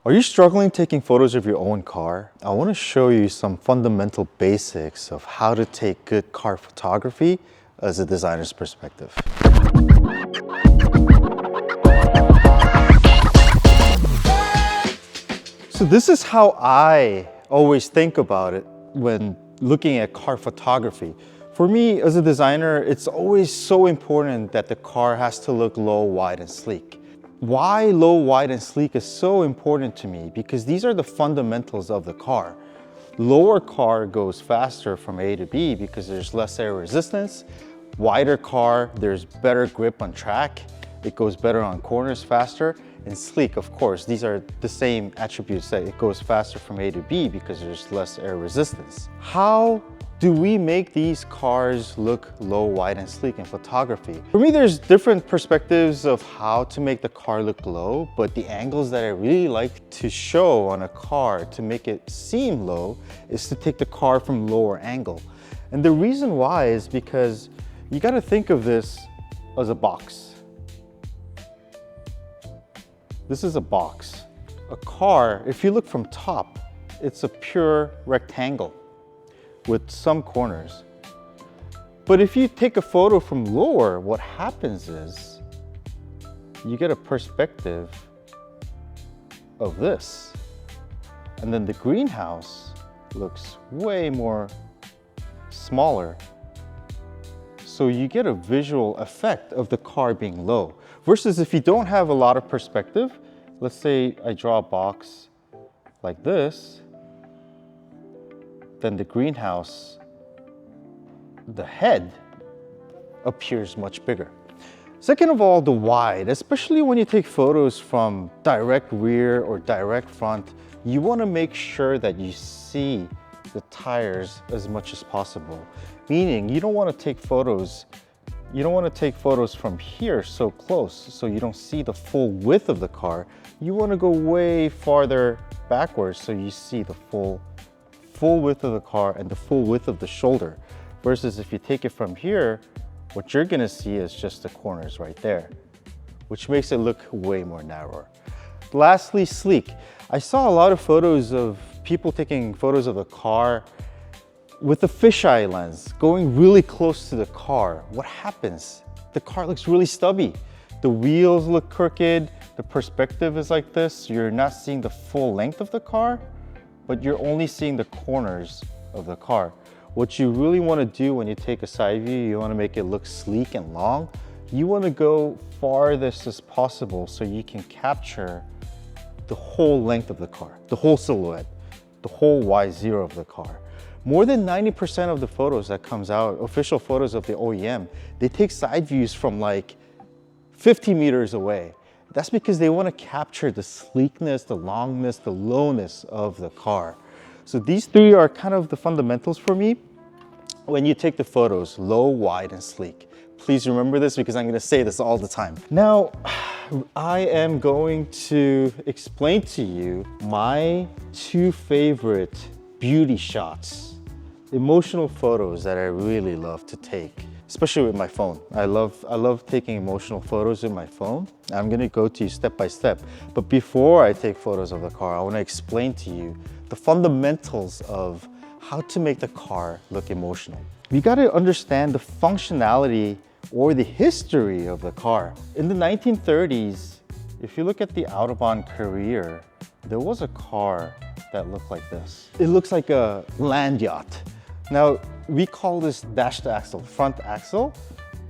Are you struggling taking photos of your own car? I want to show you some fundamental basics of how to take good car photography as a designer's perspective. So this is how I always think about it when looking at car photography. For me, as a designer, it's always so important that the car has to look low, wide, and sleek. Why low, wide, and sleek is so important to me? Because these are the fundamentals of the car. Lower car goes faster from A to B because there's less air resistance. Wider car, there's better grip on track. It goes better on corners faster. And sleek, of course, these are the same attributes that it goes faster from A to B because there's less air resistance. How do we make these cars look low, wide, and sleek in photography? For me, there's different perspectives of how to make the car look low, but the angles that I really like to show on a car to make it seem low is to take the car from lower angle. And the reason why is because you gotta think of this as a box. This is a box. A car, if you look from top, it's a pure rectangle with some corners. But if you take a photo from lower, what happens is you get a perspective of this. And then the greenhouse looks way more smaller. So you get a visual effect of the car being low. Versus if you don't have a lot of perspective, let's say I draw a box like this, then the greenhouse, the head appears much bigger. Second of all, the wide, especially when you take photos from direct rear or direct front, you want to make sure that you see the tires as much as possible. Meaning you don't want to take photos from here so close so you don't see the full width of the car. You want to go way farther backwards so you see the full width of the car and the full width of the shoulder. Versus if you take it from here, what you're gonna see is just the corners right there, which makes it look way more narrower. Lastly, sleek. I saw a lot of photos of people taking photos of the car with a fisheye lens, going really close to the car. What happens? The car looks really stubby. The wheels look crooked. The perspective is like this. You're not seeing the full length of the car, but you're only seeing the corners of the car. What you really want to do when you take a side view, you want to make it look sleek and long. You want to go farthest as possible so you can capture the whole length of the car, the whole silhouette, the whole Y0 of the car. More than 90% of the photos that comes out, official photos of the OEM, they take side views from like 50 meters away. That's because they want to capture the sleekness, the longness, the lowness of the car. So these three are kind of the fundamentals for me when you take the photos, low, wide, and sleek. Please remember this because I'm going to say this all the time. Now, I am going to explain to you my two favorite beauty shots, emotional photos that I really love to take, especially with my phone. I love taking emotional photos with my phone. I'm gonna go to you step by step. But before I take photos of the car, I wanna explain to you the fundamentals of how to make the car look emotional. You gotta understand the functionality or the history of the car. In the 1930s, if you look at the Autobahn career, there was a car that looked like this. It looks like a land yacht. Now, we call this dash to axle, front axle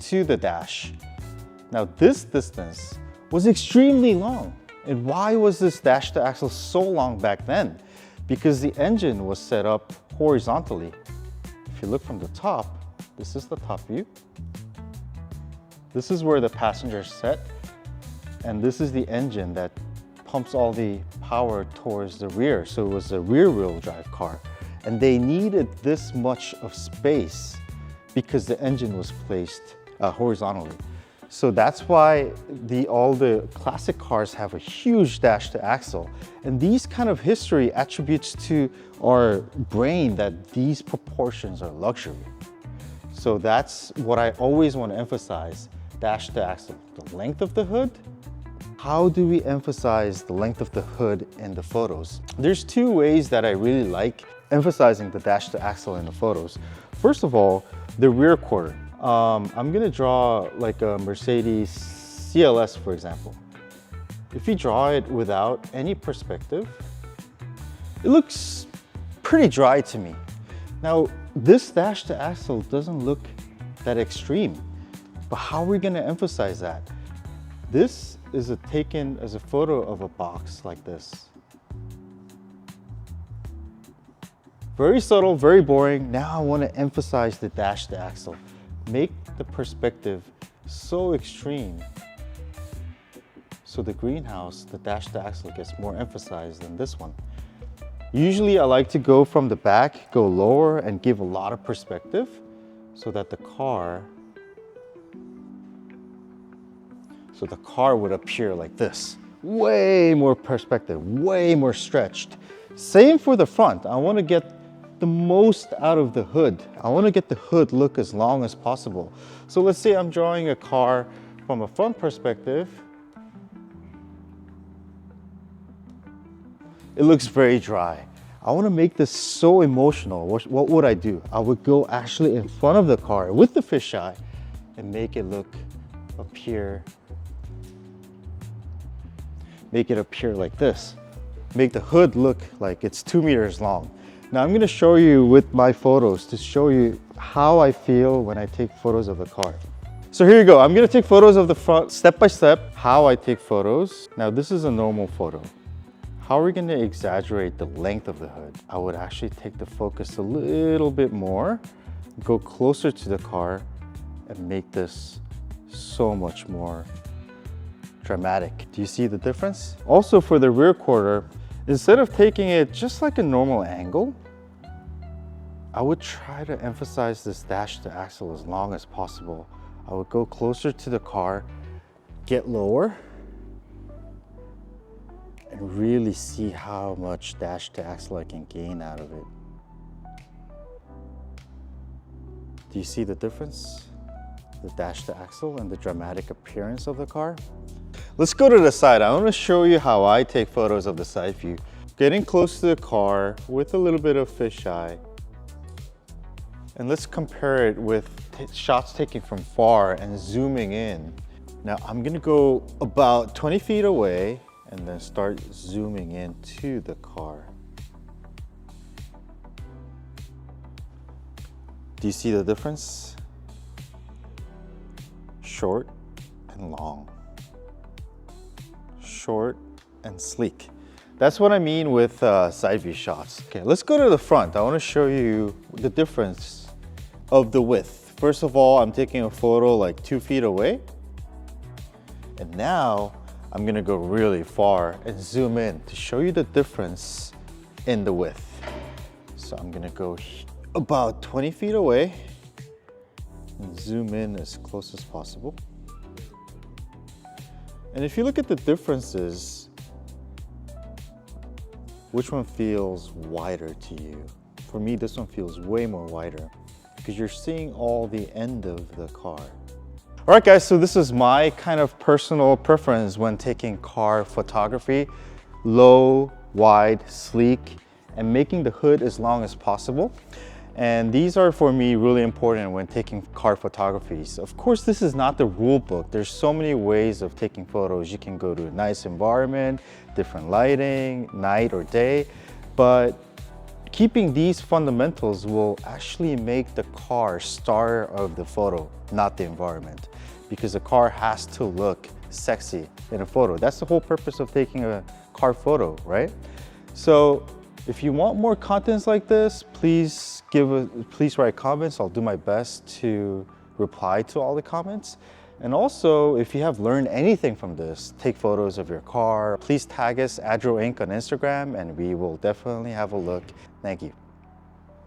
to the dash. Now, this distance was extremely long. And why was this dash to axle so long back then? Because the engine was set up horizontally. If you look from the top, this is the top view. This is where the passenger's set. And this is the engine that pumps all the power towards the rear. So it was a rear wheel drive car. And they needed this much of space because the engine was placed horizontally. So that's why all the classic cars have a huge dash to axle. And these kind of history attributes to our brain that these proportions are luxury. So that's what I always want to emphasize, dash to axle. The length of the hood How do we emphasize the length of the hood in the photos? There's two ways that I really like emphasizing the dash to axle in the photos. First of all, the rear quarter. I'm gonna draw like a Mercedes CLS, for example. If you draw it without any perspective, it looks pretty dry to me. Now, this dash to axle doesn't look that extreme, but how are we gonna emphasize that? This is taken as a photo of a box like this. Very subtle, very boring. Now I wanna emphasize the dash to axle. Make the perspective so extreme so the greenhouse, the dash to axle gets more emphasized than this one. Usually I like to go from the back, go lower and give a lot of perspective so that the car would appear like this. Way more perspective, way more stretched. Same for the front. I want to get the most out of the hood. I want to get the hood look as long as possible. So let's say I'm drawing a car from a front perspective. It looks very dry. I want to make this so emotional. What would I do? I would go actually in front of the car with the fisheye and make it appear like this. Make the hood look like it's 2 meters long. Now I'm going to show you with my photos to show you how I feel when I take photos of the car. So here you go. I'm going to take photos of the front step by step, how I take photos. Now this is a normal photo. How are we going to exaggerate the length of the hood? I would actually take the focus a little bit more, go closer to the car, and make this so much more dramatic. Do you see the difference? Also for the rear quarter, instead of taking it just like a normal angle, I would try to emphasize this dash to axle as long as possible. I would go closer to the car, get lower, and really see how much dash to axle I can gain out of it. Do you see the difference? The dash to axle and the dramatic appearance of the car. Let's go to the side. I want to show you how I take photos of the side view. Getting close to the car with a little bit of fisheye. And let's compare it with shots taken from far and zooming in. Now I'm gonna go about 20 feet away and then start zooming into the car. Do you see the difference? Short and long. Short and sleek. That's what I mean with side view shots. Okay, let's go to the front. I want to show you the difference of the width. First of all, I'm taking a photo like 2 feet away. And now I'm gonna go really far and zoom in to show you the difference in the width. So I'm gonna go about 20 feet away and zoom in as close as possible. And if you look at the differences, which one feels wider to you? For me, this one feels way more wider because you're seeing all the end of the car. All right, guys, so this is my kind of personal preference when taking car photography. Low, wide, sleek, and making the hood as long as possible. And these are for me really important when taking car photographies. Of course, this is not the rule book. There's so many ways of taking photos. You can go to a nice environment, different lighting, night or day, but keeping these fundamentals will actually make the car star of the photo, not the environment, because the car has to look sexy in a photo. That's the whole purpose of taking a car photo, right? So if you want more contents like this, please write comments. I'll do my best to reply to all the comments. And also, if you have learned anything from this, take photos of your car, please tag us ADRO Inc. on Instagram and we will definitely have a look. Thank you.